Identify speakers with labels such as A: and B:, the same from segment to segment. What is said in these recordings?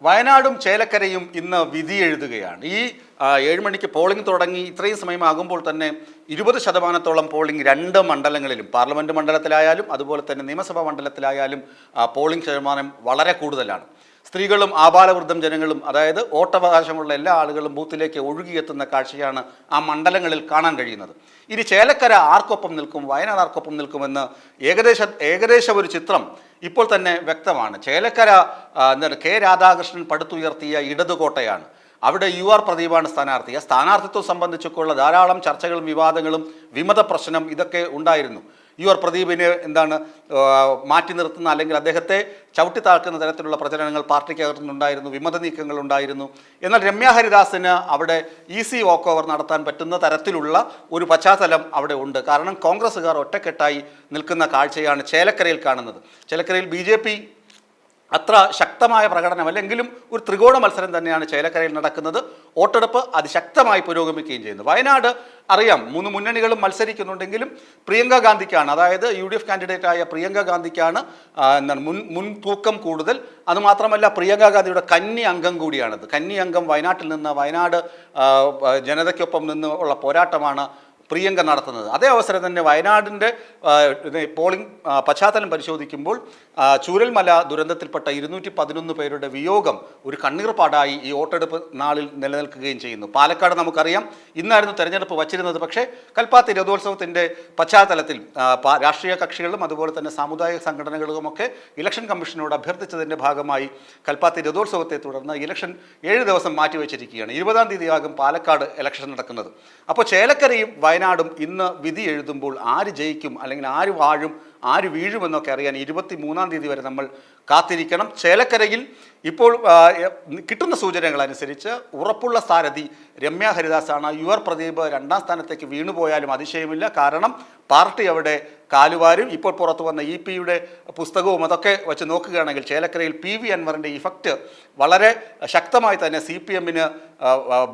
A: വയനാടും ചേലക്കരയും ഇന്ന് വിധി എഴുതുകയാണ്. ഈ 7 മണിക്ക് പോളിംഗ് തുടങ്ങി ഇത്രയും സമയമാകുമ്പോൾ തന്നെ 20% പോളിംഗ് രണ്ട് മണ്ഡലങ്ങളിലും, പാർലമെൻറ്റ് മണ്ഡലത്തിലായാലും അതുപോലെ തന്നെ നിയമസഭാ മണ്ഡലത്തിലായാലും പോളിംഗ് ശതമാനം വളരെ കൂടുതലാണ്. സ്ത്രീകളും ആബാലവൃദ്ധം ജനങ്ങളും, അതായത് വോട്ടവകാശമുള്ള എല്ലാ ആളുകളും ബൂത്തിലേക്ക് ഒഴുകിയെത്തുന്ന കാഴ്ചയാണ് ആ മണ്ഡലങ്ങളിൽ കാണാൻ കഴിയുന്നത്. ഇനി ചേലക്കര ആർക്കൊപ്പം നിൽക്കും, വയനാട് ആർക്കൊപ്പം നിൽക്കുമെന്ന് ഏകദേശം ഒരു ചിത്രം ഇപ്പോൾ തന്നെ വ്യക്തമാണ്. ചേലക്കര കെ രാധാകൃഷ്ണൻ പടുത്തുയർത്തിയ ഇടതുകോട്ടയാണ്. അവിടെ UR പ്രദീപാണ് സ്ഥാനാർത്ഥി. ആ സ്ഥാനാർത്ഥിത്വം സംബന്ധിച്ചൊക്കെയുള്ള ധാരാളം ചർച്ചകളും വിവാദങ്ങളും വിമത പ്രശ്നം ഇതൊക്കെ ഉണ്ടായിരുന്നു. UR പ്രദീപിനെ മാറ്റി നിർത്തുന്ന അല്ലെങ്കിൽ അദ്ദേഹത്തെ ചവിട്ടി താഴ്ത്തുന്ന തരത്തിലുള്ള പ്രചരണങ്ങൾ പാർട്ടിക്കകത്തുനിന്നുണ്ടായിരുന്നു, വിമത നീക്കങ്ങൾ ഉണ്ടായിരുന്നു. എന്നാൽ രമ്യ ഹരിദാസിന് അവിടെ ഈസി വാക്ക് ഓവർ നടത്താൻ പറ്റുന്ന തരത്തിലുള്ള ഒരു പശ്ചാത്തലം അവിടെ ഉണ്ട്. കാരണം കോൺഗ്രസ്സുകാർ ഒറ്റക്കെട്ടായി നിൽക്കുന്ന കാഴ്ചയാണ് ചേലക്കരയിൽ കാണുന്നത്. ചേലക്കരയിൽ BJP അത്ര ശക്തമായ പ്രകടനമല്ലെങ്കിലും ഒരു ത്രികോണ മത്സരം തന്നെയാണ് ചേലക്കരയിൽ നടക്കുന്നത്. വോട്ടെടുപ്പ് അതിശക്തമായി പുരോഗമിക്കുകയും ചെയ്യുന്നു. വയനാട് അറിയാം, 3 മുന്നണികളും മത്സരിക്കുന്നുണ്ടെങ്കിലും പ്രിയങ്ക ഗാന്ധിക്കാണ്, അതായത് UDF കാൻഡിഡേറ്റായ പ്രിയങ്ക ഗാന്ധിക്കാണ് മുൻതൂക്കം കൂടുതൽ. അതുമാത്രമല്ല, പ്രിയങ്ക ഗാന്ധിയുടെ കന്നി അംഗം കൂടിയാണത്. കന്നി അംഗം വയനാട്ടിൽ നിന്ന്, വയനാട് ജനതയ്ക്കൊപ്പം നിന്ന് ഉള്ള പോരാട്ടമാണ് പ്രിയങ്ക നടത്തുന്നത്. അതേ അവസരം തന്നെ വയനാടിൻ്റെ പോളിംഗ് പശ്ചാത്തലം പരിശോധിക്കുമ്പോൾ ചൂരൽമല ദുരന്തത്തിൽപ്പെട്ട 211 പേരുടെ വിയോഗം ഒരു കണ്ണീർപ്പാടായി ഈ വോട്ടെടുപ്പ് നാളിൽ നിലനിൽക്കുകയും ചെയ്യുന്നു. പാലക്കാട് നമുക്കറിയാം, ഇന്നായിരുന്നു തെരഞ്ഞെടുപ്പ് വച്ചിരുന്നത്. പക്ഷേ കൽപ്പാത്തി രഥോത്സവത്തിൻ്റെ പശ്ചാത്തലത്തിൽ രാഷ്ട്രീയ കക്ഷികളും അതുപോലെ തന്നെ സാമുദായിക സംഘടനകളുമൊക്കെ ഇലക്ഷൻ കമ്മീഷനോട് അഭ്യർത്ഥിച്ചതിൻ്റെ ഭാഗമായി കൽപ്പാത്തി രഥോത്സവത്തെ തുടർന്ന് ഇലക്ഷൻ 7 ദിവസം മാറ്റിവെച്ചിരിക്കുകയാണ്. 20-ാം തീയതിയാകും പാലക്കാട് ഇലക്ഷൻ നടക്കുന്നത്. അപ്പോൾ ചേലക്കരയും വയനാടും ഇന്ന് വിധി എഴുതുമ്പോൾ ആര് ജയിക്കും, അല്ലെങ്കിൽ ആര് വാഴും, ആര് വീഴുമെന്നൊക്കെ അറിയാൻ 23-ാം തീയതി വരെ നമ്മൾ കാത്തിരിക്കണം. ചേലക്കരയിൽ ഇപ്പോൾ കിട്ടുന്ന സൂചനകൾ അനുസരിച്ച് ഉറപ്പുള്ള സ്ഥാനാർത്ഥി രമ്യ ഹരിദാസാണ്. UR പ്രദീപ് 2ാം സ്ഥാനത്തേക്ക് വീണുപോയാലും അതിശയമില്ല. കാരണം പാർട്ടി അവിടെ കാലുവാരും. ഇപ്പോൾ പുറത്തു വന്ന EP-യുടെ പുസ്തകവും അതൊക്കെ വെച്ച് നോക്കുകയാണെങ്കിൽ ചേലക്കരയിൽ PV അൻവറിൻ്റെ ഇഫക്റ്റ് വളരെ ശക്തമായി തന്നെ CPM-ന്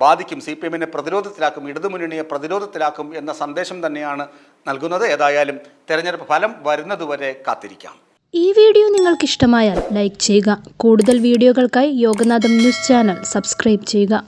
A: ബാധിക്കും, CPM-നെ പ്രതിരോധത്തിലാക്കും, ഇടതുമുന്നണിയെ പ്രതിരോധത്തിലാക്കും എന്ന സന്ദേശം തന്നെയാണ് നൽകുന്നത്. ഏതായാലും തെരഞ്ഞെടുപ്പ് ഫലം വരുന്നതുവരെ കാത്തിരിക്കാം.
B: ഈ വീഡിയോ നിങ്ങൾക്ക് ഇഷ്ടമായാൽ ലൈക്ക് ചെയ്യുക. കൂടുതൽ വീഡിയോകൾക്കായി യോഗനാഥം ന്യൂസ് ചാനൽ സബ്സ്ക്രൈബ് ചെയ്യുക.